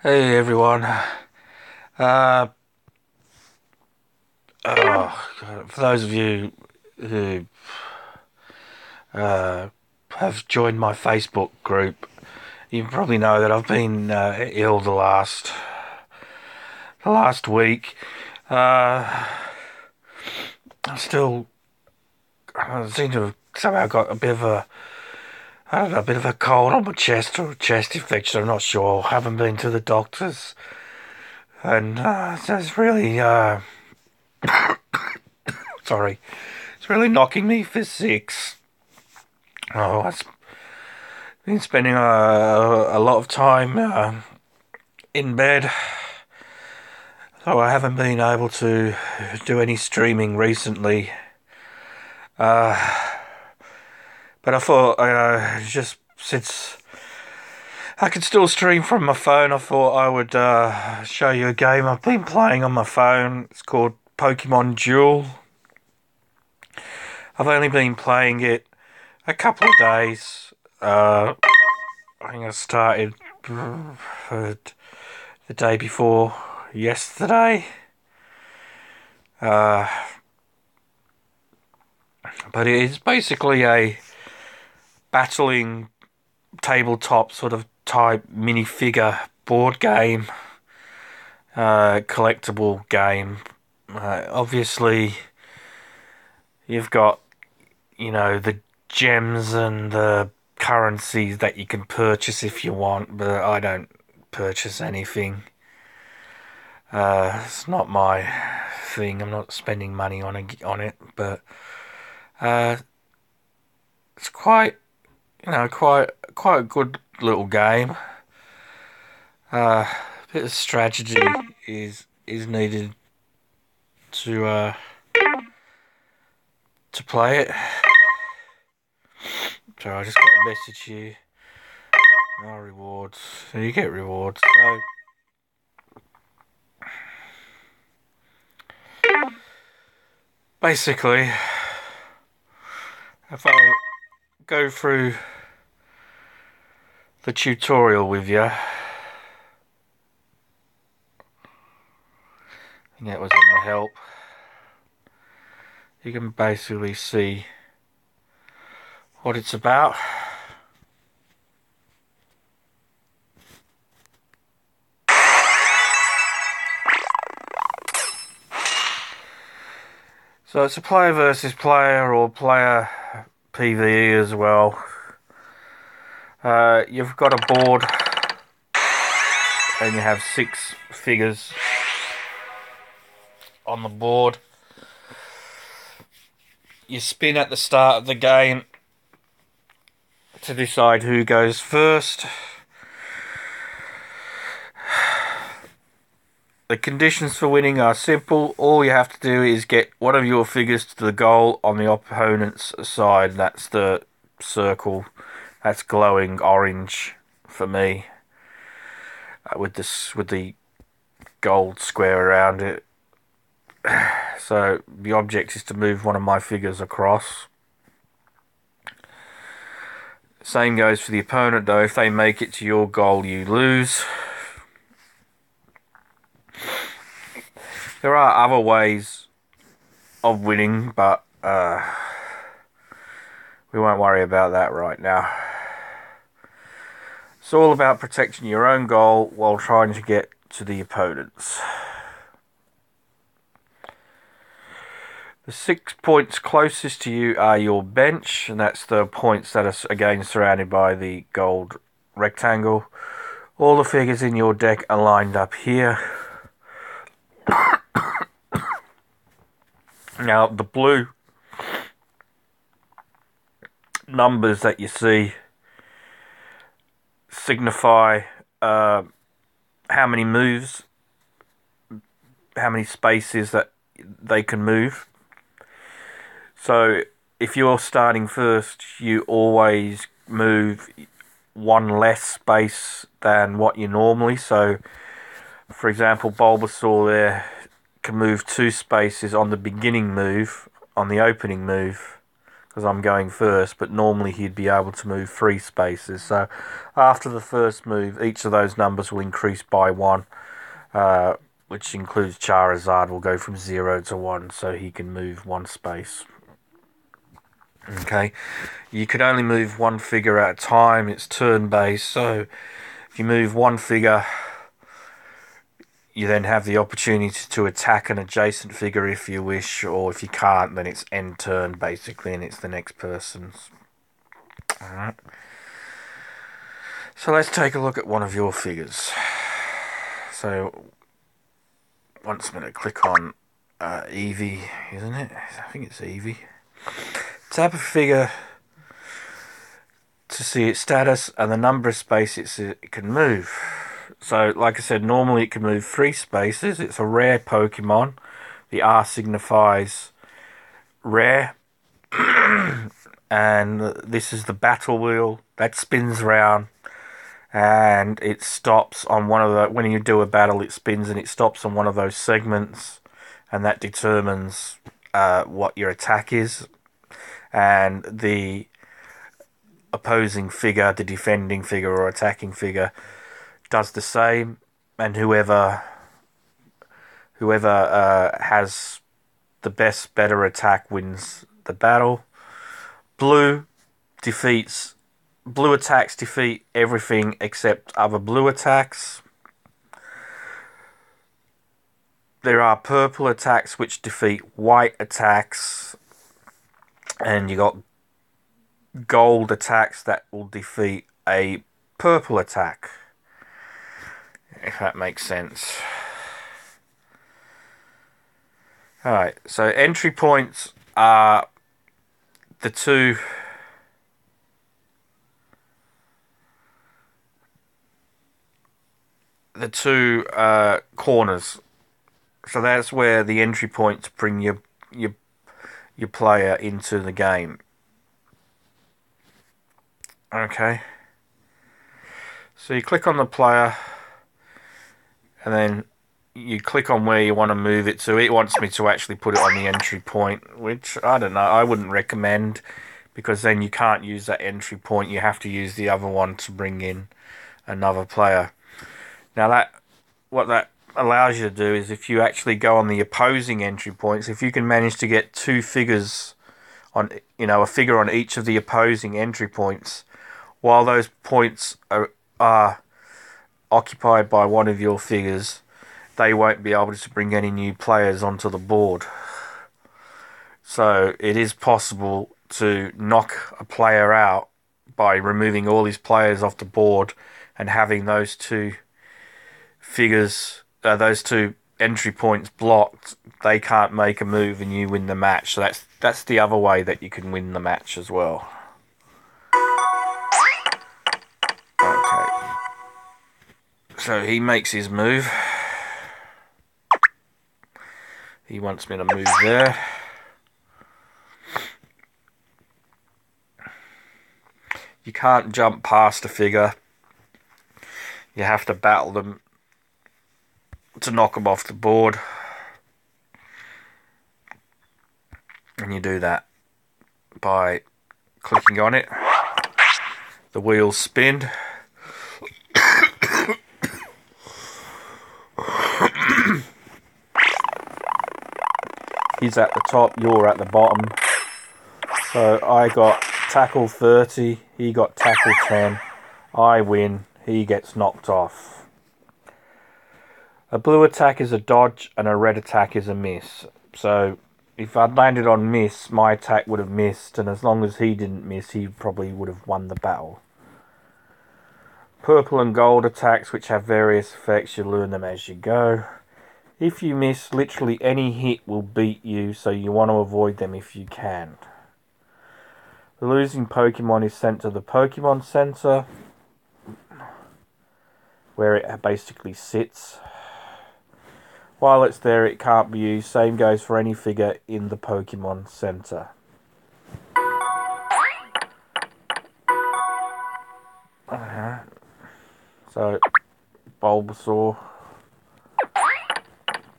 Hey everyone. Uh, for those of you who uh, have joined my Facebook group, you probably know that I've been ill the last week. Uh, I seem to have somehow got a bit of I don't know, a bit of a cold on my chest or a chest infection. I'm not sure. Haven't been to the doctors, and so it's really sorry. It's really knocking me for six. Oh, I've been spending a lot of time in bed, so I haven't been able to do any streaming recently. But I thought, just since I can still stream from my phone, I thought I would show you a game I've been playing on my phone. It's called Pokémon Duel. I've only been playing it a couple of days. I think I started the day before yesterday. Uh, but it is basically a battling tabletop sort of type minifigure board game, collectible game. Obviously, you've got, the gems and the currencies that you can purchase if you want, but I don't purchase anything. It's not my thing. I'm not spending money on it, but uh, it's quite a good little game. A bit of strategy is needed to to play it. So I just got a message here. No rewards. So you get rewards. So basically, if I go through the tutorial with you, I think that was in the help. You can basically see what it's about. So it's a player versus player or player PvE as well. You've got a board and you have 6 figures on the board. You spin at the start of the game to decide who goes first. The conditions for winning are simple. All you have to do is get one of your figures to the goal on the opponent's side. That's the circle. That's glowing orange for me, with the gold square around it. So the object is to move one of my figures across. Same goes for the opponent though. If they make it to your goal, you lose. There are other ways of winning, but we won't worry about that right now. It's all about protecting your own goal while trying to get to the opponent's. The 6 points closest to you are your bench, and that's the points that are again surrounded by the gold rectangle. All the figures in your deck are lined up here. Now, the blue numbers that you see signify how many moves, how many spaces that they can move. So, if you're starting first, you always move one less space than what you normally. So, for example, Bulbasaur there can move 2 spaces on the beginning move, on the opening move, because I'm going first, but normally he'd be able to move 3 spaces. So after the first move, each of those numbers will increase by 1, which includes Charizard will go from 0 to 1, so he can move 1 space. Okay, you can only move 1 figure at a time. It's turn-based, so if you move 1 figure, you then have the opportunity to attack an adjacent figure if you wish, or if you can't, then it's end turn basically, and it's the next person's. Alright. So let's take a look at one of your figures. So once I'm going to click on Eevee, isn't it? I think it's Eevee. Tap a figure to see its status and the number of spaces it can move. So, like I said, normally it can move 3 spaces. It's a rare Pokemon. The R signifies rare. And this is the battle wheel that spins round, and it stops on one of the... When you do a battle, it spins and it stops on one of those segments, and that determines what your attack is. And the opposing figure, the defending figure or attacking figure, does the same, and whoever has the better attack wins the battle. Blue attacks defeat everything except other blue attacks. There are purple attacks which defeat white attacks, and you got gold attacks that will defeat a purple attack, if that makes sense. Alright, so entry points are the two corners. So that's where the entry points bring your player into the game. Okay. So you click on the player, and then you click on where you want to move it to. It wants me to actually put it on the entry point, which I don't know, I wouldn't recommend, because then you can't use that entry point. You have to use the other one to bring in another player. Now what that allows you to do is, if you actually go on the opposing entry points, if you can manage to get 2 figures on, a figure on each of the opposing entry points, while those points are occupied by one of your figures, they won't be able to bring any new players onto the board. So it is possible to knock a player out by removing all his players off the board and having those 2 figures, those 2 entry points blocked. They can't make a move and you win the match. So that's the other way that you can win the match as well. Okay. So he makes his move. He wants me to move there. You can't jump past a figure. You have to battle them to knock them off the board. And you do that by clicking on it. The wheels spin. He's at the top, you're at the bottom. So I got tackle 30, he got tackle 10. I win, he gets knocked off. A blue attack is a dodge and a red attack is a miss. So if I'd landed on miss, my attack would have missed, and as long as he didn't miss, he probably would have won the battle. Purple and gold attacks, which have various effects, you learn them as you go. If you miss, literally any hit will beat you, so you want to avoid them if you can. The losing Pokemon is sent to the Pokemon Center, where it basically sits. While it's there, it can't be used. Same goes for any figure in the Pokemon Center. So, Bulbasaur.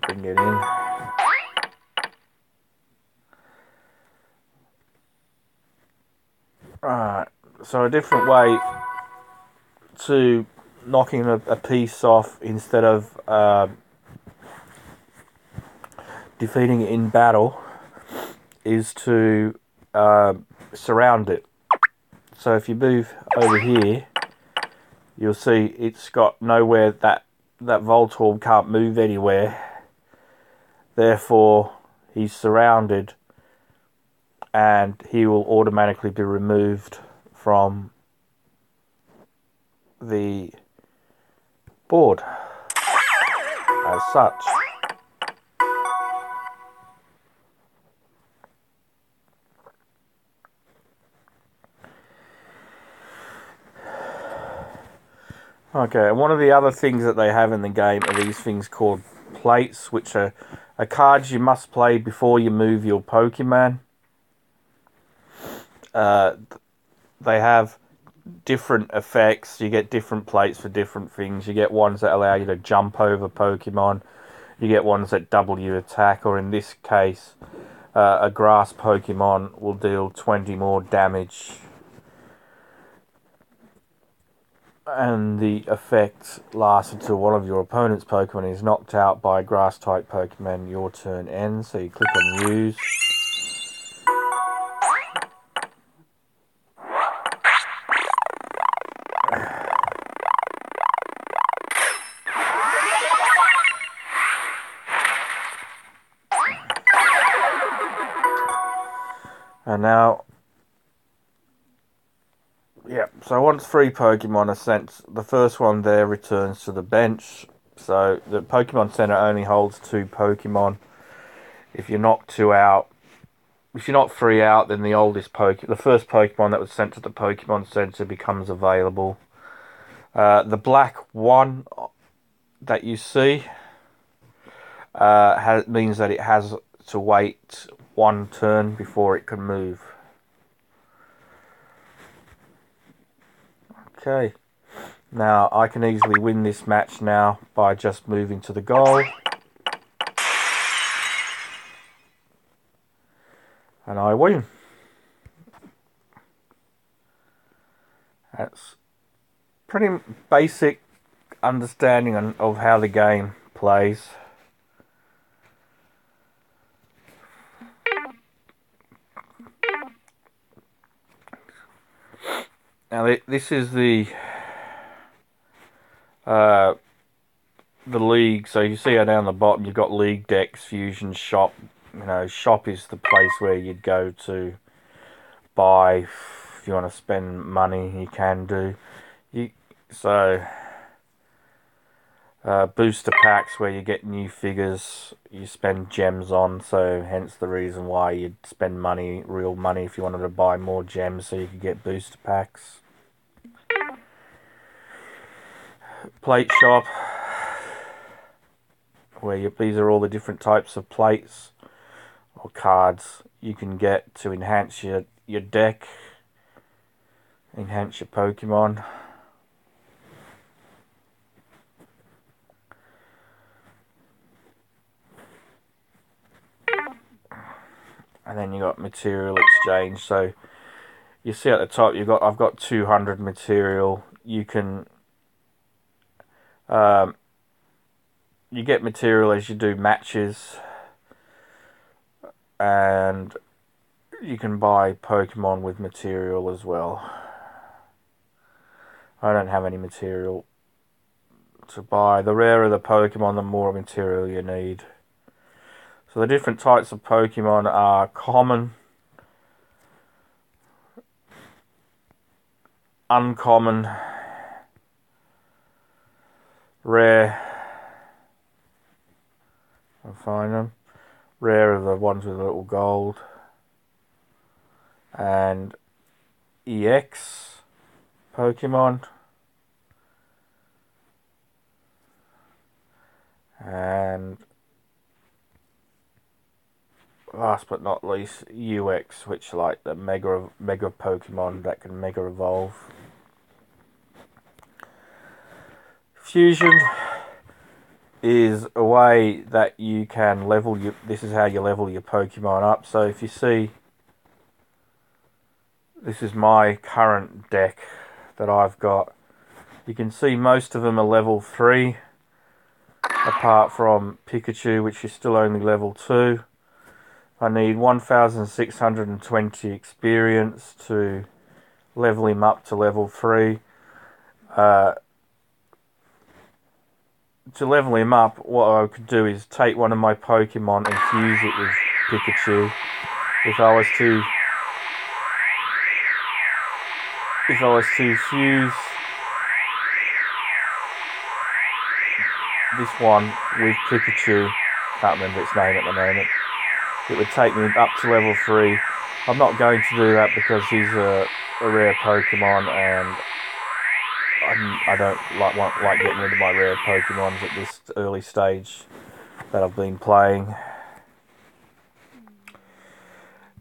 Bring it in. So a different way to knocking a piece off instead of defeating it in battle is to surround it. So if you move over here, you'll see it's got nowhere that Voltorb can't move anywhere. Therefore, he's surrounded and he will automatically be removed from the board as such. Okay, and one of the other things that they have in the game are these things called plates, which are cards you must play before you move your Pokemon. They have different effects. You get different plates for different things. You get ones that allow you to jump over Pokemon. You get ones that double your attack, or in this case, a grass Pokemon will deal 20 more damage. And the effect lasts until one of your opponent's Pokemon is knocked out by a grass-type Pokemon. Your turn ends, so you click on Use. And now, yeah, so once 3 Pokemon are sent, the first one there returns to the bench. So the Pokemon Center only holds 2 Pokemon. If you're knocked 2 out, if you're not 3 out, then the first Pokemon that was sent to the Pokemon Center becomes available. The black one that you see means that it has to wait 1 turn before it can move. Okay, now I can easily win this match now by just moving to the goal. And I win. That's pretty basic understanding of how the game plays. Now this is the league. So you see how down the bottom you've got League Decks, Fusion, Shop. You know, Shop is the place where you'd go to buy. If you want to spend money, you can do. Booster packs where you get new figures, you spend gems on, so hence the reason why you'd spend money, real money, if you wanted to buy more gems so you could get booster packs. Plate shop, where these are all the different types of plates or cards you can get to enhance your deck, enhance your Pokemon. And then you got material exchange. So you see at the top, I've got 200 material. You can you get material as you do matches, and you can buy Pokemon with material as well. I don't have any material to buy. The rarer the Pokemon, the more material you need. So the different types of Pokemon are common, uncommon, rare. I'll find them. Rare are the ones with a little gold. And EX Pokemon. And last but not least, UX, which are like the mega Pokemon that can mega evolve. Fusion is a way that you can level this is how you level your Pokemon up. So if you see This is my current deck that I've got. You can see most of them are level 3, apart from Pikachu, which is still only level 2. I need 1,620 experience to level him up to level 3. To level him up, what I could do is take one of my Pokemon and fuse it with Pikachu. If I was to fuse this one with Pikachu, can't remember its name at the moment, it would take me up to level 3. I'm not going to do that because he's a rare Pokemon, and I don't like getting rid of my rare Pokemons at this early stage that I've been playing.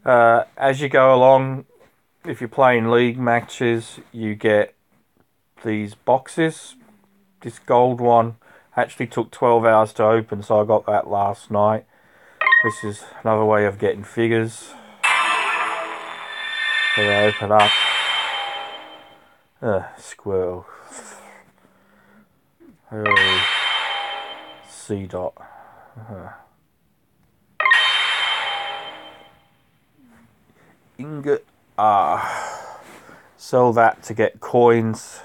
As you go along, if you're playing league matches, you get these boxes. This gold one actually took 12 hours to open, so I got that last night. This is another way of getting figures. So they open up. Squirrel. Oh, C dot. Ingot. Sell that to get coins.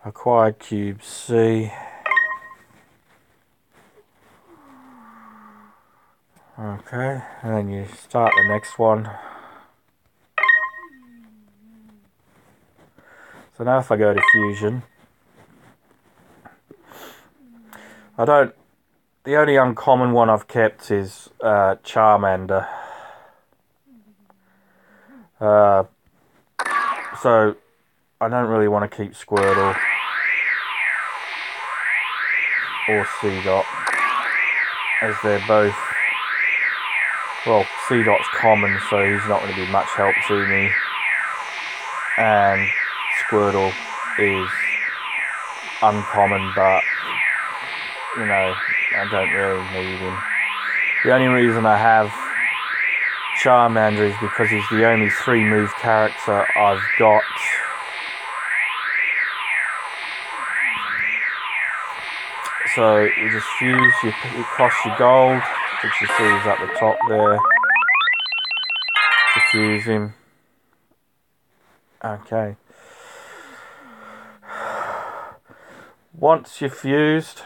Acquired cube C. Okay, and then you start the next one. So now if I go to fusion, the only uncommon one I've kept is Charmander. So I don't really want to keep Squirtle or C-Dot, as they're both, well, C-Dot's common, so he's not going to be much help to me, and Squirtle is uncommon, but you know, I don't really need him. The only reason I have Charmander is because he's the only 3-move character I've got. So you just fuse, you cross your gold, which you see is at the top there, to fuse him. Okay. Once you're fused,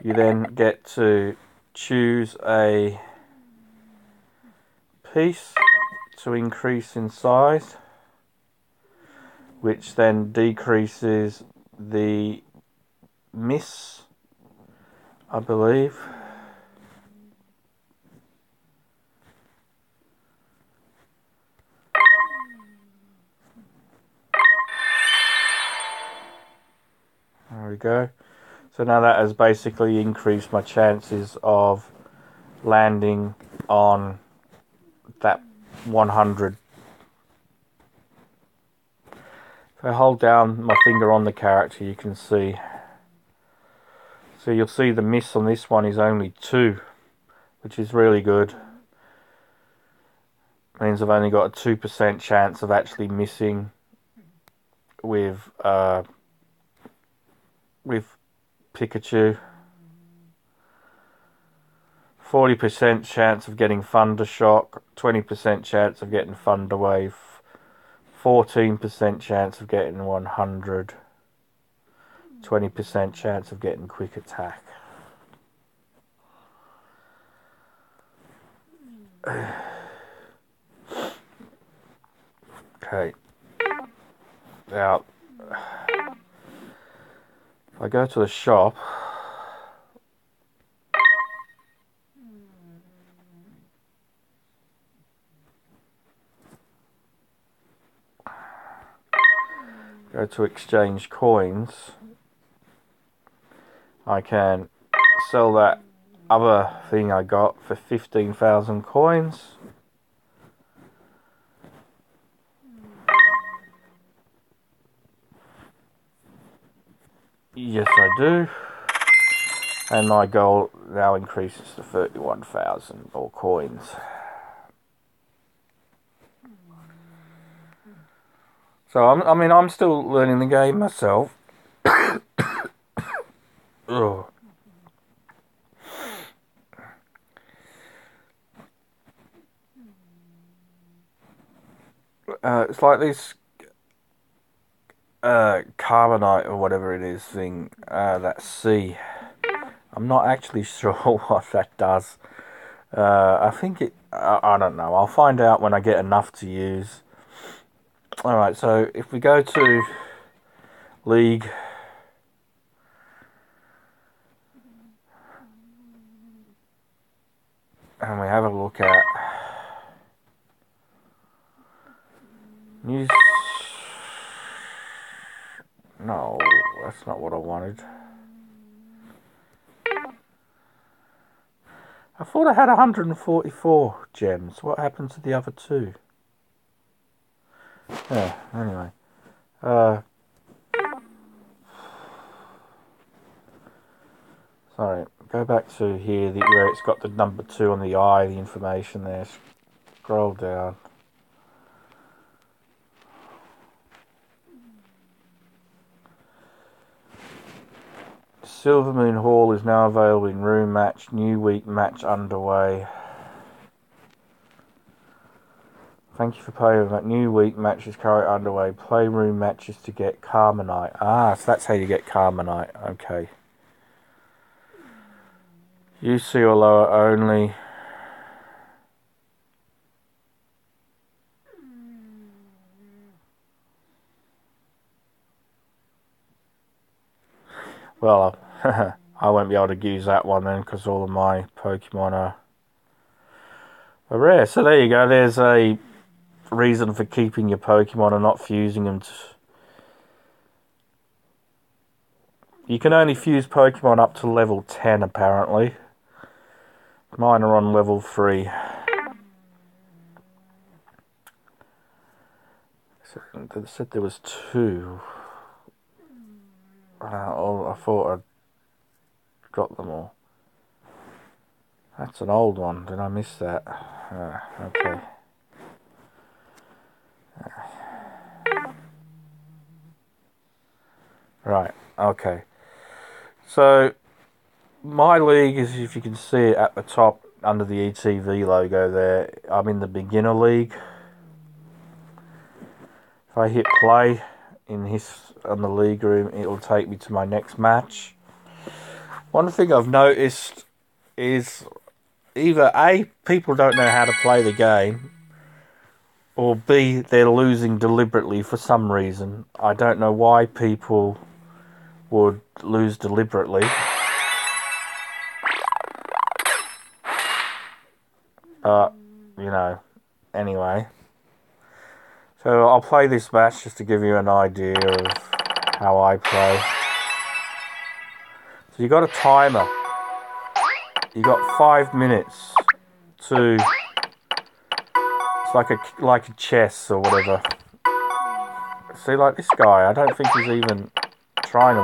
you then get to choose a piece to increase in size, which then decreases the miss, I believe. There we go. So now that has basically increased my chances of landing on that 100. If I hold down my finger on the character, you can see. So you'll see the miss on this one is only 2, which is really good. Means I've only got a 2% chance of actually missing with Pikachu. 40% chance of getting Thunder Shock, 20% chance of getting Thunder Wave, 14% chance of getting 100, 20% chance of getting Quick Attack. Okay. Now, if I go to the shop, go to exchange coins, I can sell that other thing I got for 15,000 coins. Yes, I do. And my goal now increases to 31,000 more coins. So I'm still learning the game myself. Ugh. It's like this carbonite or whatever it is thing, that C. I'm not actually sure what that does. I think I don't know. I'll find out when I get enough to use. Alright, so if we go to League, and we have a look at news. No, that's not what I wanted. I thought I had 144 gems. What happened to the other two? Yeah, anyway. Sorry, go back to here where it's got the number 2 on the eye, the information there. Scroll down. Silvermoon Hall is now available in room match. New week match underway. Thank you for playing that. New week match is currently underway. Play room matches to get Carmenite. Ah, so that's how you get Carmenite. Okay. UC or lower only. Well, I won't be able to use that one then because all of my Pokemon are rare. So there you go. There's a reason for keeping your Pokemon and not fusing them. You can only fuse Pokemon up to level 10 apparently. Mine are on level 3. They said there was 2. I thought I'd got them all. That's an old one. Did I miss that? Okay. Right, okay. So, my league is, if you can see it at the top under the ETV logo there, I'm in the beginner league. If I hit play on the league room, it'll take me to my next match. One thing I've noticed is either A, people don't know how to play the game, or B, they're losing deliberately for some reason. I don't know why people would lose deliberately. But, you know, anyway. So I'll play this match just to give you an idea of how I play. So you got a timer. You got 5 minutes to... It's like a chess or whatever. See, like this guy, I don't think he's even trying to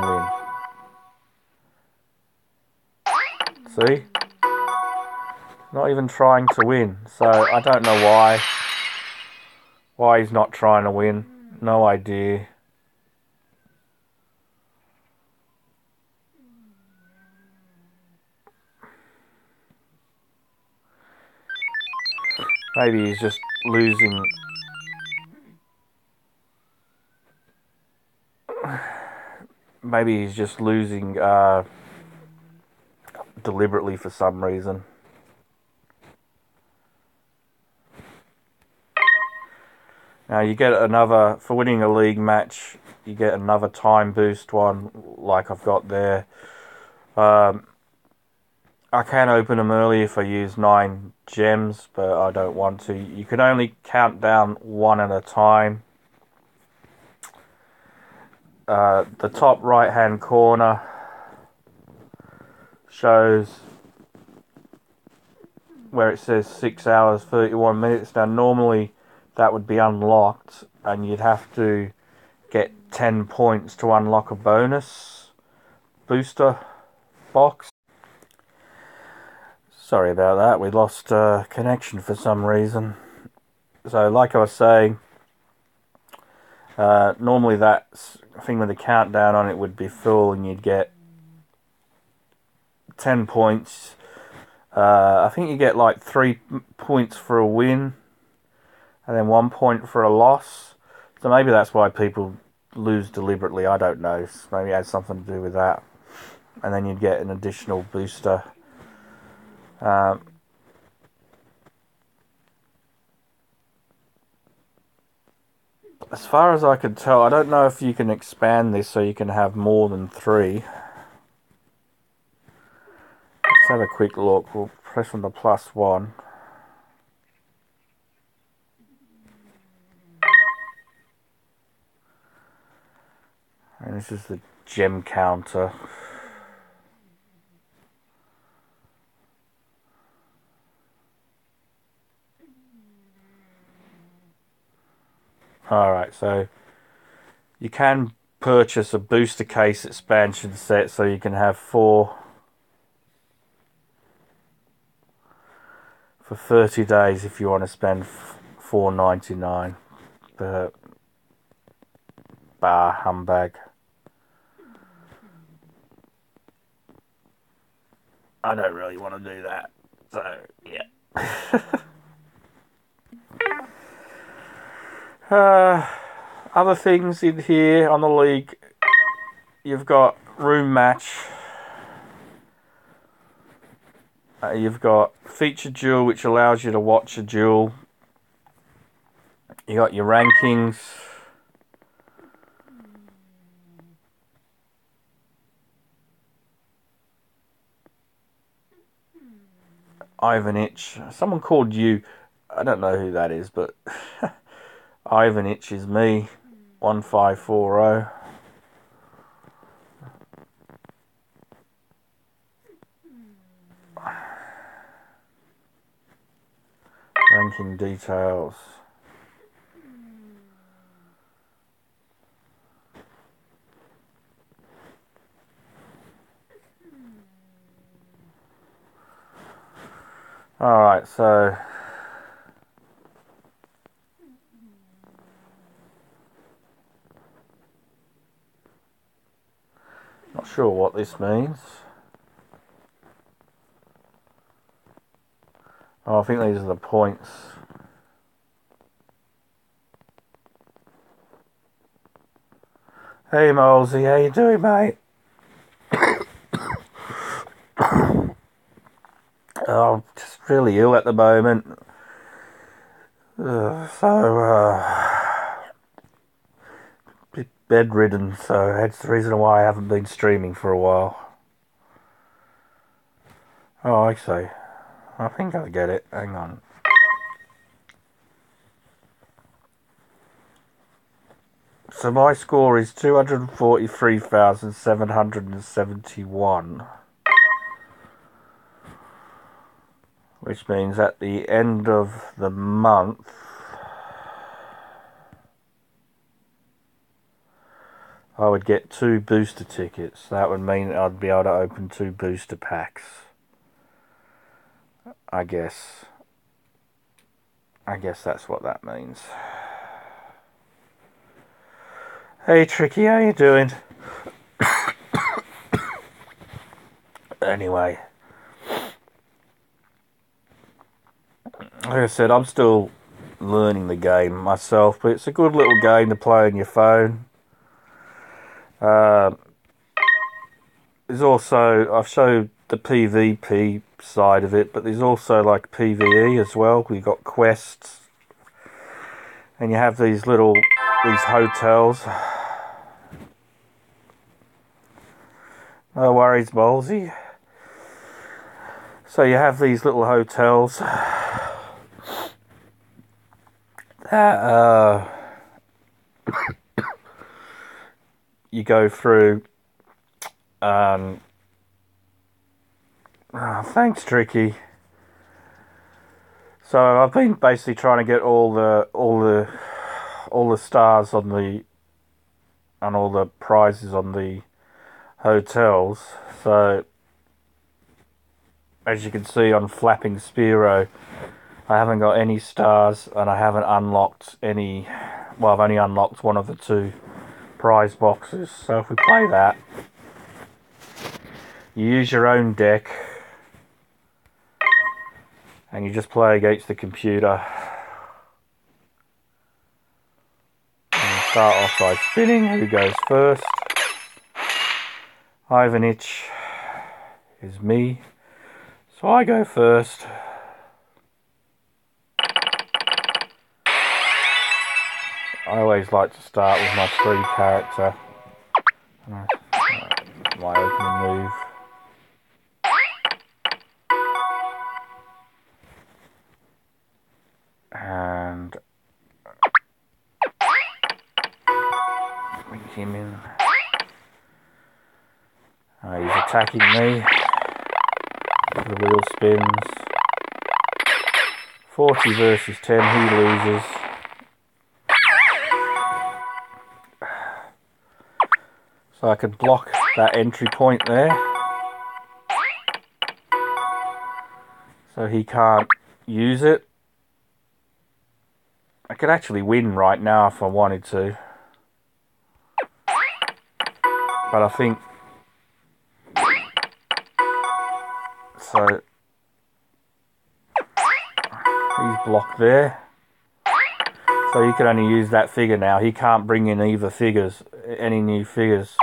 win. See? Not even trying to win. So I don't know why he's not trying to win. No idea. Maybe he's just losing. Maybe he's just losing deliberately for some reason. Now you get another, for winning a league match, you get another time boost one, like I've got there. I can open them early if I use 9 gems, but I don't want to. You can only count down one at a time. The top right hand corner shows where it says 6 hours 31 minutes. Now normally that would be unlocked and you'd have to get 10 points to unlock a bonus booster box. Sorry about that, we lost connection for some reason. So like I was saying, normally that thing with the countdown on it would be full and you'd get 10 points. I think you get like 3 points for a win and then 1 point for a loss. So maybe that's why people lose deliberately, I don't know. Maybe it has something to do with that. And then you'd get an additional booster. As far as I could tell, I don't know if you can expand this so you can have more than 3. Let's have a quick look. We'll press on the +1. And this is the gem counter. Alright, so you can purchase a booster case expansion set so you can have 4 for 30 days if you want to spend $4.99 per bar humbug. I don't really want to do that, so yeah. Other things in here on the league, you've got room match, you've got feature duel, which allows you to watch a duel, you got your rankings, Ivanich, someone called you, I don't know who that is, but Ivanich is me, 1540. Ranking details. Alright, so not sure what this means. Oh, I think these are the points. Hey Molesy, how you doing, mate? Oh, I'm just really ill at the moment. Bit bedridden, so that's the reason why I haven't been streaming for a while. Oh, I see. I think I get it. Hang on. So my score is 243,771. Which means at the end of the month, I would get 2 booster tickets. That would mean I'd be able to open 2 booster packs. I guess that's what that means. Hey Tricky, how you doing? Anyway, like I said, I'm still learning the game myself, but it's a good little game to play on your phone. There's also, I've showed the PvP side of it, but there's also like PvE as well. We've got quests, and you have these hotels. No worries, Ballsy. So you have these little hotels that you go through. Thanks, Tricky. So I've been basically trying to get all the stars on all the prizes on the hotels. So as you can see on Flapping Spearow, I haven't got any stars and I haven't unlocked any. Well, I've only unlocked one of the 2 prize boxes. So if we play that, you use your own deck and you just play against the computer. And you start off by spinning. Who goes first? Ivanich is me. So I go first. I always like to start with my 3 character. My opening move. And bring him in. He's attacking me. The wheel spins. 40 versus 10, he loses. So I can block that entry point there. So he can't use it. I could actually win right now if I wanted to. But I think... So... He's blocked there. So he can only use that figure now. He can't bring in either figures, any new figures.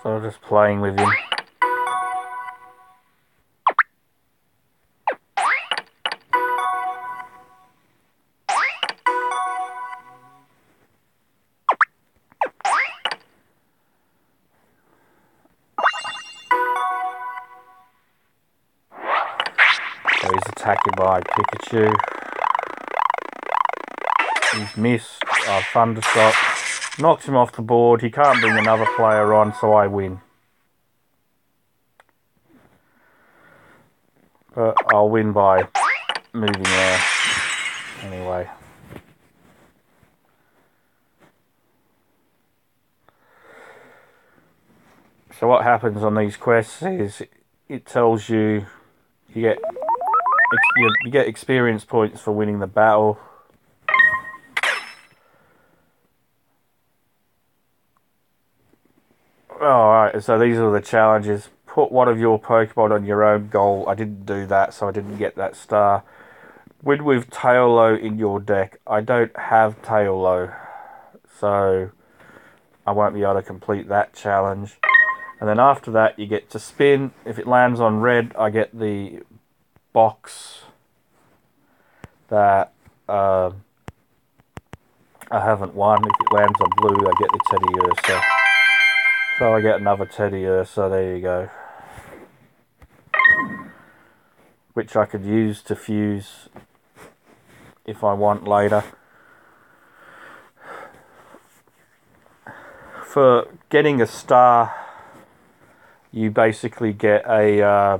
So I'm just playing with him. So he's attacking by Pikachu. He's missed. Thunderstop. Knocks him off the board. He can't bring another player on, so I win. But I'll win by moving there. Anyway. So what happens on these quests is it tells you you get experience points for winning the battle. Alright, so these are the challenges. Put one of your Pokemon on your own goal. I didn't do that, so I didn't get that star. Win with Tailo in your deck. I don't have Tailo, so I won't be able to complete that challenge. And then after that, you get to spin. If it lands on red, I get the box that I haven't won. If it lands on blue, I get the Teddy Ursa. So I get another Teddy Ursa, there you go. Which I could use to fuse if I want later. For getting a star, you basically get a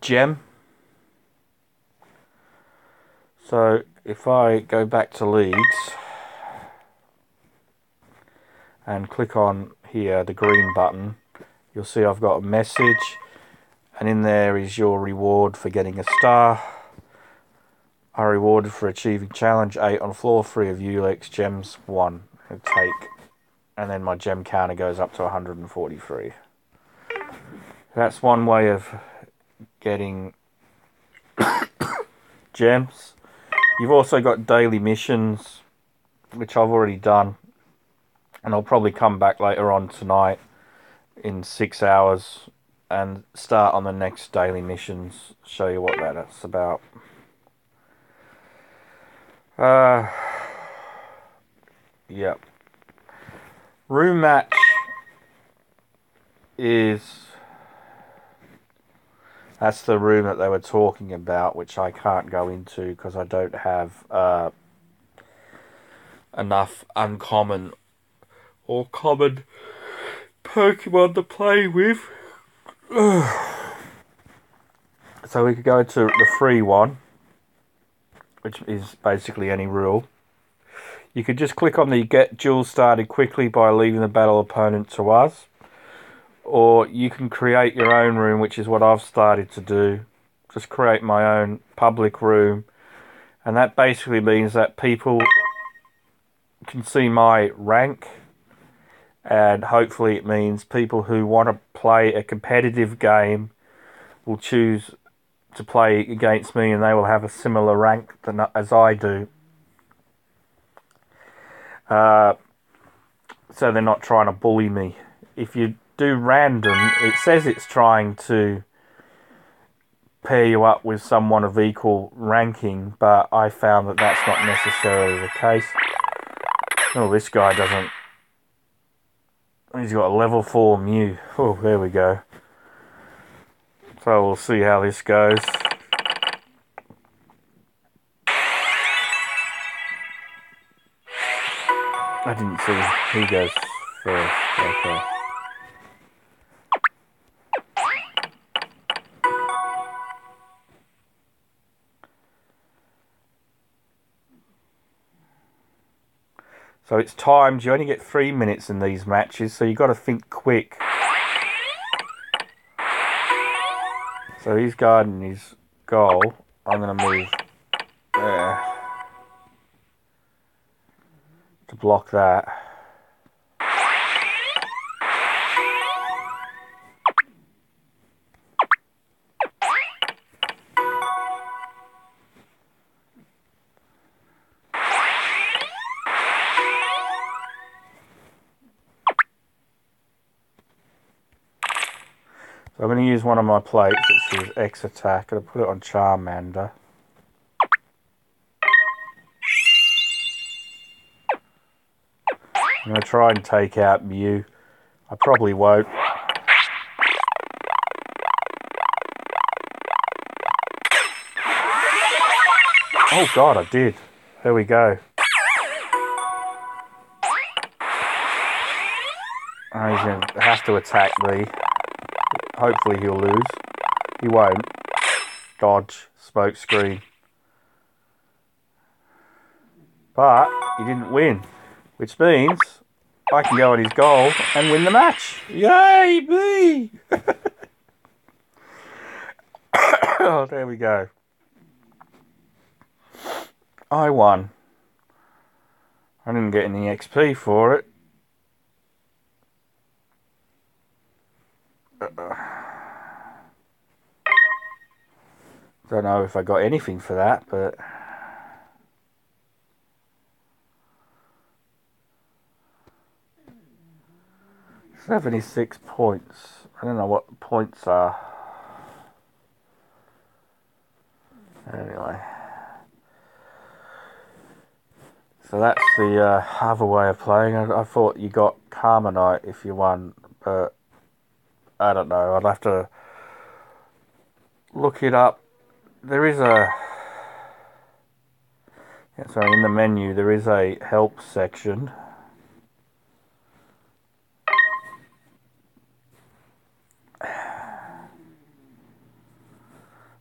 gem. So if I go back to leagues and click on here, the green button, you'll see I've got a message, and in there is your reward for getting a star. I rewarded for achieving challenge 8 on floor 3 of Ulex, gems 1. Take, and then my gem counter goes up to 143. That's one way of getting gems. You've also got daily missions, which I've already done. And I'll probably come back later on tonight in 6 hours and start on the next daily missions. Show you what that's about. Yep. Room match that's the room that they were talking about, which I can't go into because I don't have enough uncommon or common Pokemon to play with. So we could go to the free one, which is basically any rule. You could just click on the get duel started quickly by leaving the battle opponent to us. or you can create your own room, which is what I've started to do. Just create my own public room, and that basically means that people can see my rank, and hopefully it means people who want to play a competitive game will choose to play against me, and they will have a similar rank as I do. So they're not trying to bully me. If you do random, it says it's trying to pair you up with someone of equal ranking, but I found that that's not necessarily the case. Oh, this guy doesn't... He's got a level 4 Mew. Oh, there we go. So we'll see how this goes. I didn't see. He goes first. Okay. So it's timed. You only get 3 minutes in these matches, so you've got to think quick. So he's guarding his goal. I'm going to move there to block that. So I'm going to use one of my plates, which is X attack, and I'll put it on Charmander. I'm going to try and take out Mew. I probably won't. Oh god, I did. There we go. Oh, he's going to have to attack me. Hopefully he'll lose. He won't. Dodge. Smoke screen. But he didn't win. Which means I can go on his goal and win the match. Yay, me! Oh, there we go. I won. I didn't get any XP for it. Don't know if I got anything for that, but... 76 points. I don't know what the points are. Anyway. So that's the other way of playing. I thought you got Carmenite if you won, but I don't know. I'd have to look it up. There is a... Yeah, sorry, in the menu there is a help section.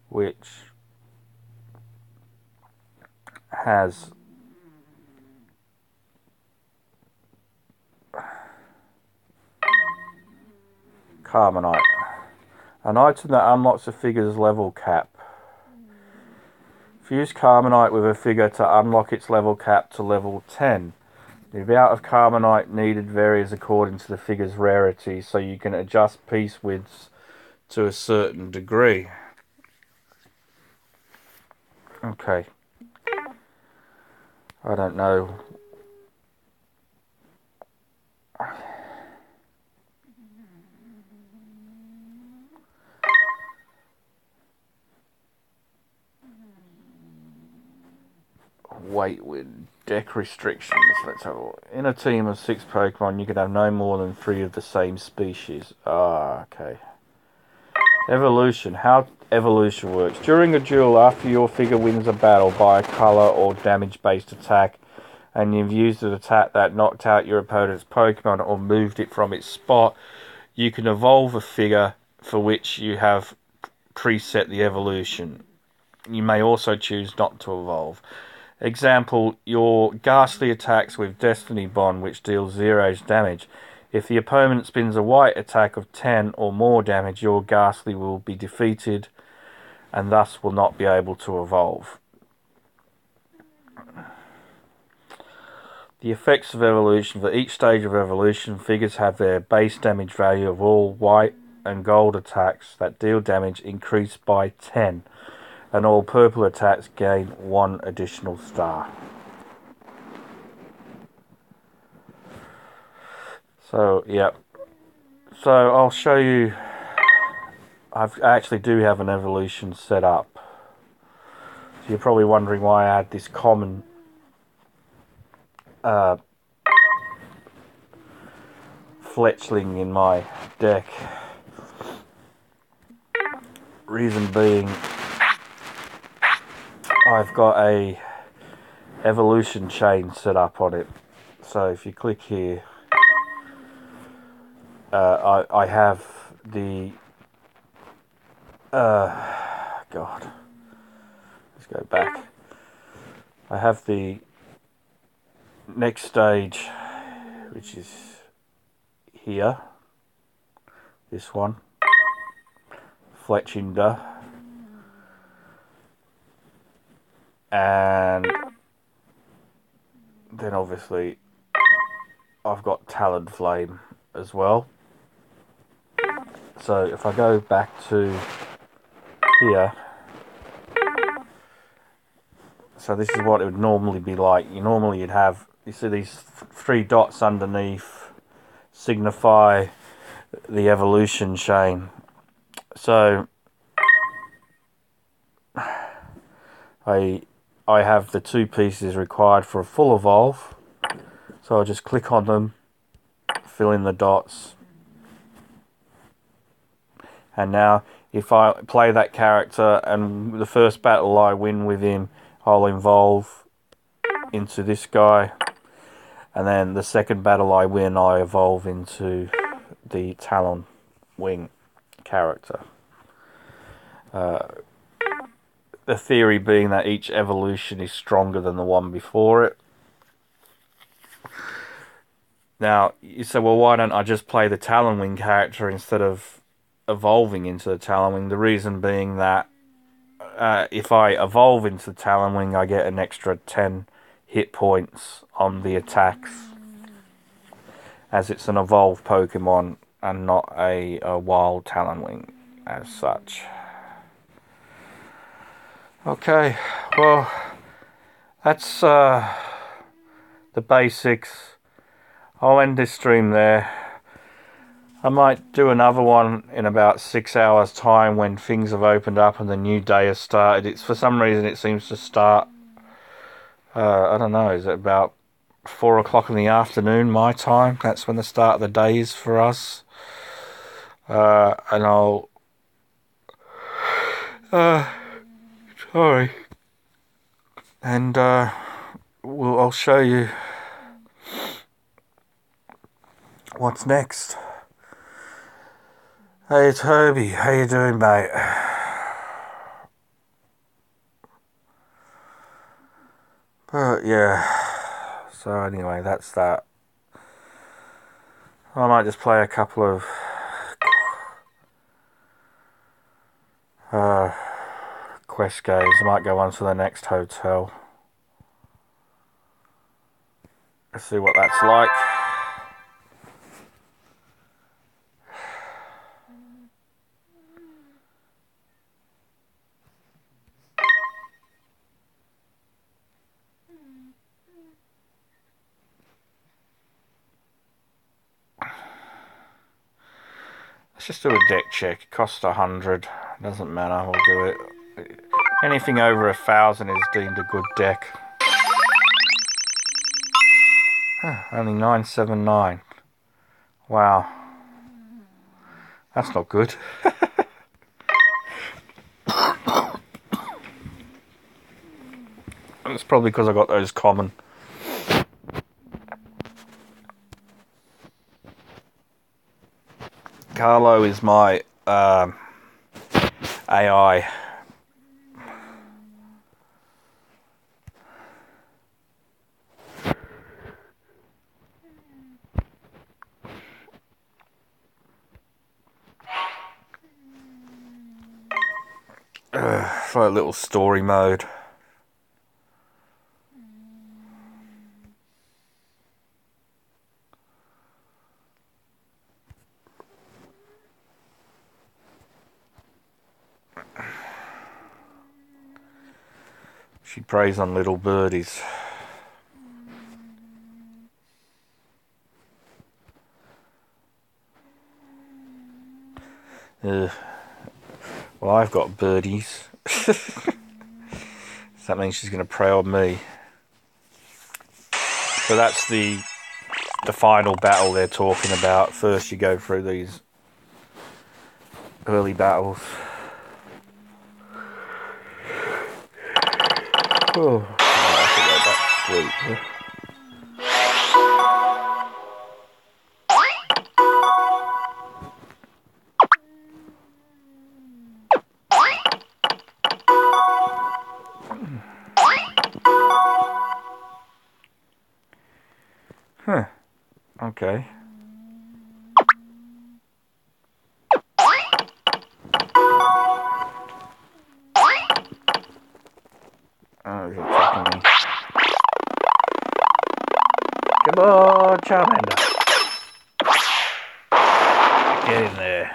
Which has Carmenite, an item that unlocks a figure's level cap. Fuse Carmenite with a figure to unlock its level cap to level 10. The amount of Carmenite needed varies according to the figure's rarity, so you can adjust piece widths to a certain degree. Okay. I don't know. Weight with deck restrictions. Let's have a look. In a team of 6 Pokemon, you can have no more than 3 of the same species. Ah, okay. Evolution. How evolution works. During a duel, after your figure wins a battle by a colour or damage-based attack, and you've used an attack that knocked out your opponent's Pokemon or moved it from its spot, you can evolve a figure for which you have preset the evolution. You may also choose not to evolve. Example, your Ghastly attacks with Destiny Bond, which deals 0 damage. If the opponent spins a white attack of 10 or more damage, your Ghastly will be defeated and thus will not be able to evolve. The effects of evolution. For each stage of evolution, figures have their base damage value of all white and gold attacks that deal damage increased by 10, and all purple attacks gain 1 additional star. So, yep. So, I'll show you. I actually do have an evolution set up. So you're probably wondering why I had this common Fletchling in my deck. Reason being, I've got a evolution chain set up on it. So if you click here, I have the God, let's go back. I have the next stage, which is here, this one, Fletchinder, and then obviously I've got Talonflame as well. So if I go back to here, so this is what it would normally be like. You'd have, you see these 3 dots underneath signify the evolution chain. So I have the 2 pieces required for a full evolve. So I'll just click on them, fill in the dots, and now if I play that character and the first battle I win with him, I'll evolve into this guy, and then the second battle I win, I evolve into the Talon Wing character. The theory being that each evolution is stronger than the one before it. Now, you say, well, why don't I just play the Talonwing character instead of evolving into the Talonwing? The reason being that if I evolve into the Talonwing, I get an extra 10 hit points on the attacks, as it's an evolved Pokemon and not a wild Talonwing as such. Okay, well, that's the basics. I'll end this stream there. I might do another one in about 6 hours time when things have opened up and the new day has started. It's, for some reason it seems to start, I don't know, is it about 4 o'clock in the afternoon my time? That's when the start of the day is for us. And I'll sorry, and I'll show you what's next. Hey, Toby, how you doing, mate? But yeah, so anyway, that's that. I might just play a couple of quest games. I might go on to the next hotel. Let's see what that's like. Let's just do a deck check. It costs 100. Doesn't matter. We'll do it. Anything over 1,000 is deemed a good deck. Only 979. Wow. That's not good. It's probably because I got those common. Carlo is my AI. for a little story mode. She preys on little birdies. Well, I've got birdies. So that means she's going to prey on me. So that's the final battle they're talking about. First you go through these early battles. Oh, I have to go back to sleep. Huh. Okay. Oh, he's attacking me. Come on, Charmander. Get in there.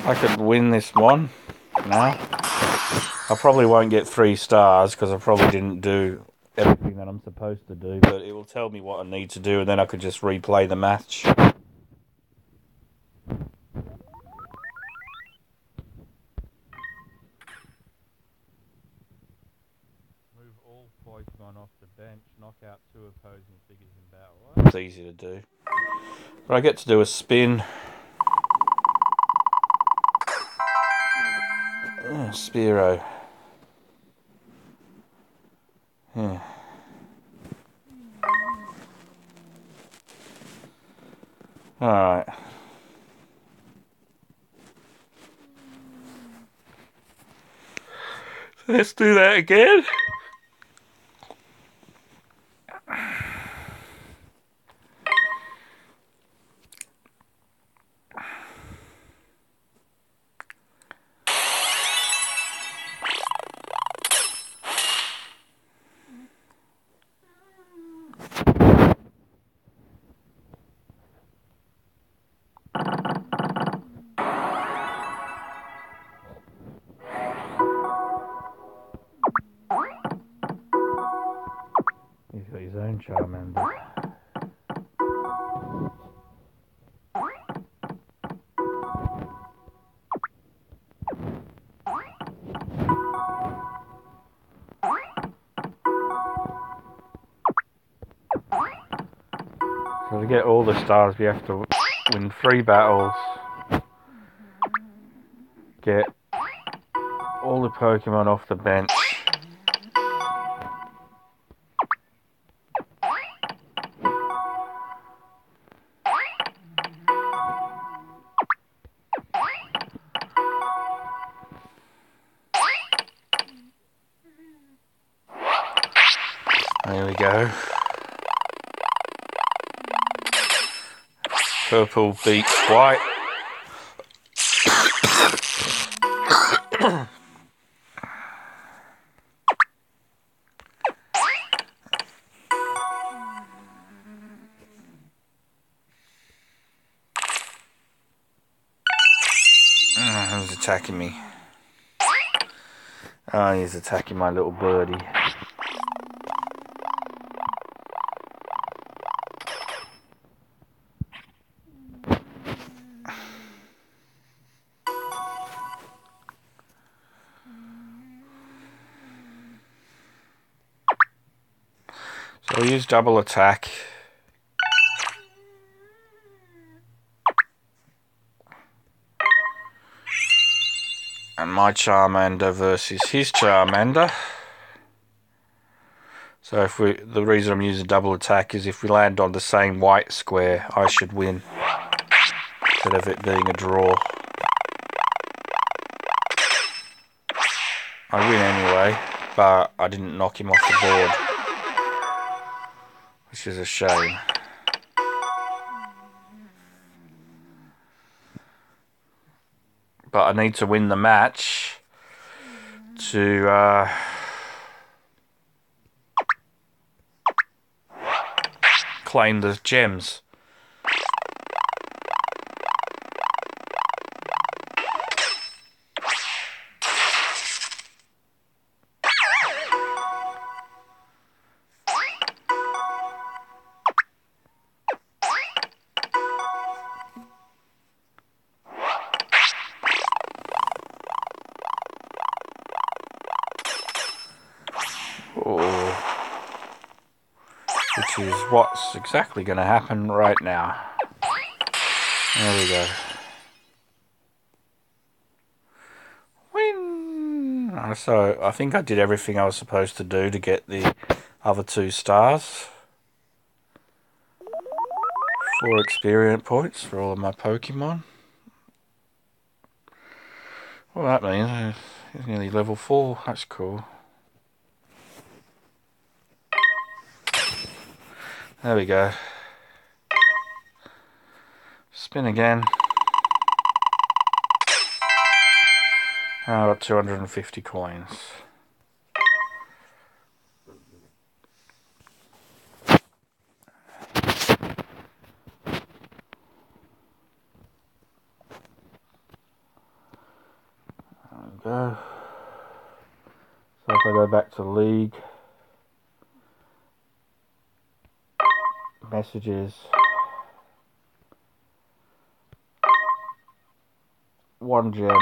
I could win this one now. I probably won't get 3 stars because I probably didn't do everything that I'm supposed to do, but it will tell me what I need to do and then I could just replay the match. Move all Pokemon off the bench, knock out 2 opposing figures in battle. Well, that's easy to do. But I get to do a spin. Spearow. Yeah. Alright. Let's do that again. He's got his own Charmander. So to get all the stars, we have to win 3 battles, get all the Pokemon off the bench, there we go. Purple beats white. Who's attacking me? Oh, he's attacking my little birdie. So I'll use double attack. And my Charmander versus his Charmander. So if the reason I'm using double attack is if we land on the same white square, I should win. Instead of it being a draw. I win anyway, but I didn't knock him off the board. Which is a shame. but I need to win the match to claim the gems. Which is what's exactly going to happen right now. There we go. Win! So I think I did everything I was supposed to do to get the other 2 stars. 4 experience points for all of my Pokemon. Well, that means it's nearly level 4. That's cool. There we go. Spin again. I got 250 coins. There we go. So if I go back to League, messages, 1 gem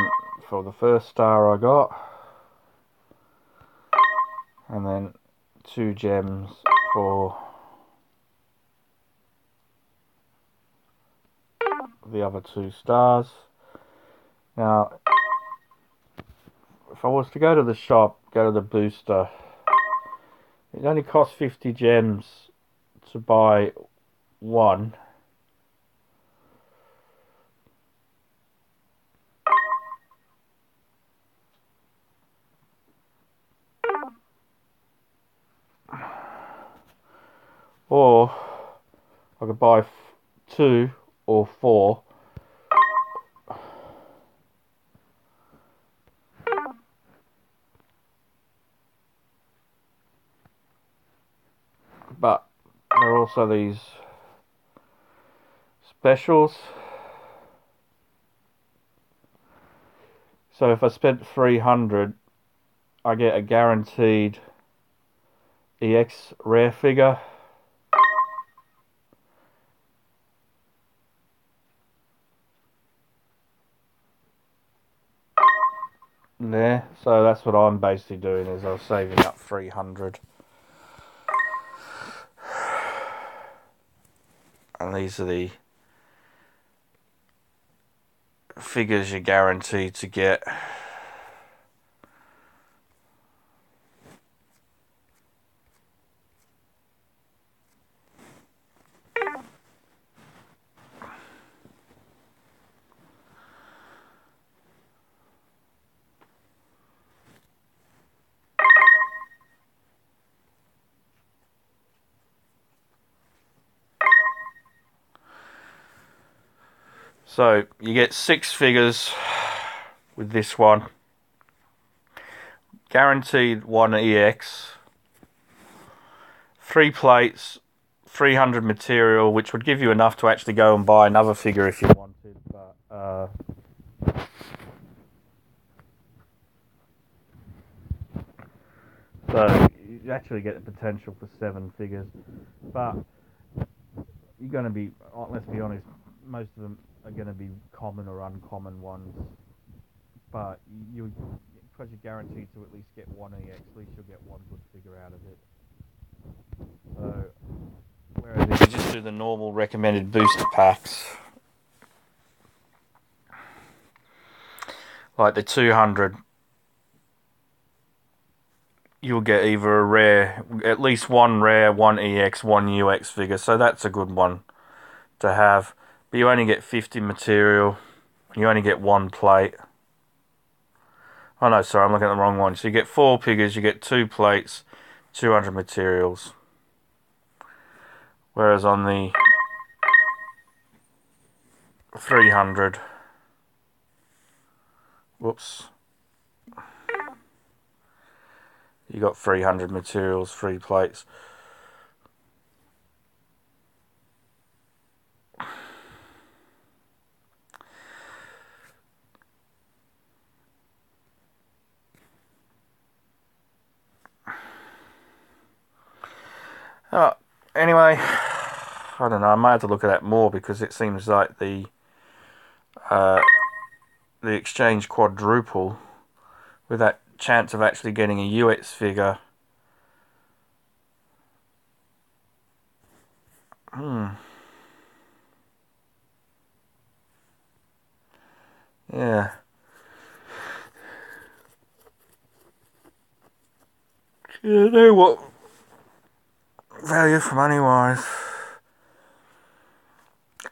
for the first star I got, and then 2 gems for the other 2 stars. Now, if I was to go to the shop, go to the booster, it only costs 50 gems to buy 1. Or I could buy 2 or 4. But there are also these specials. So if I spent 300, I get a guaranteed EX rare figure. There, so that's what I'm basically doing, is I was saving up 300. And these are the figures you're guaranteed to get. So you get 6 figures with this one. Guaranteed 1 EX. 3 plates, 300 material, which would give you enough to actually go and buy another figure if you wanted. But so you actually get the potential for 7 figures. But you're going to be, let's be honest, most of them are going to be common or uncommon ones. But because you're guaranteed to at least get 1 EX, at least you'll get 1 good figure out of it. So, whereas if you just do the normal recommended booster packs, like the 200, you'll get either a rare, at least 1 rare, 1 EX, 1 UX figure. So that's a good one to have. But you only get 50 material. You only get 1 plate. Oh no, sorry, I'm looking at the wrong one. So you get 4 figures, you get 2 plates, 200 materials. Whereas on the 300, Whoops. You got 300 materials, 3 plates. Oh, anyway, I don't know. I might have to look at that more because it seems like uh, the exchange quadruple with that chance of actually getting a UX figure. Yeah. You know what? Value for money wise.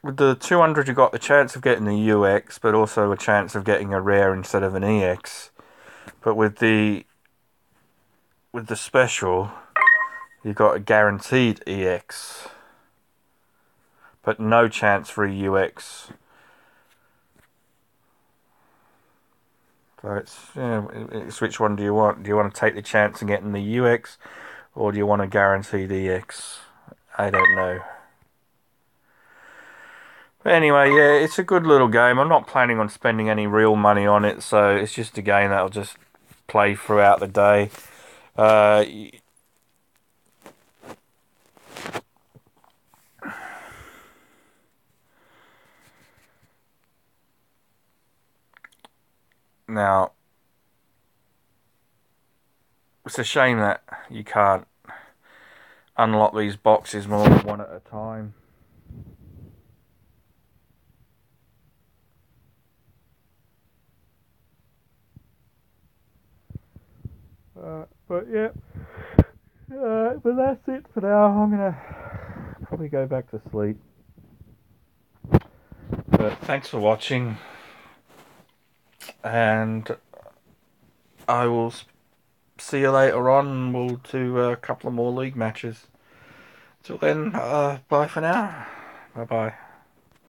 With the 200 you got the chance of getting a UX, but also a chance of getting a rare instead of an EX. But with the special, you got a guaranteed EX, but no chance for a UX. So it's which one do you want? Do you want to take the chance of getting the UX, or do you want a guaranteed EX? I don't know. But anyway, yeah, it's a good little game. I'm not planning on spending any real money on it, so it's just a game that I'll just play throughout the day. Uh, Now, it's a shame that you can't unlock these boxes more than one at a time. But yeah, but that's it for now. I'm gonna probably go back to sleep. But thanks for watching, and I will see you later on. We'll do a couple of more league matches. Till then, bye for now. Bye bye.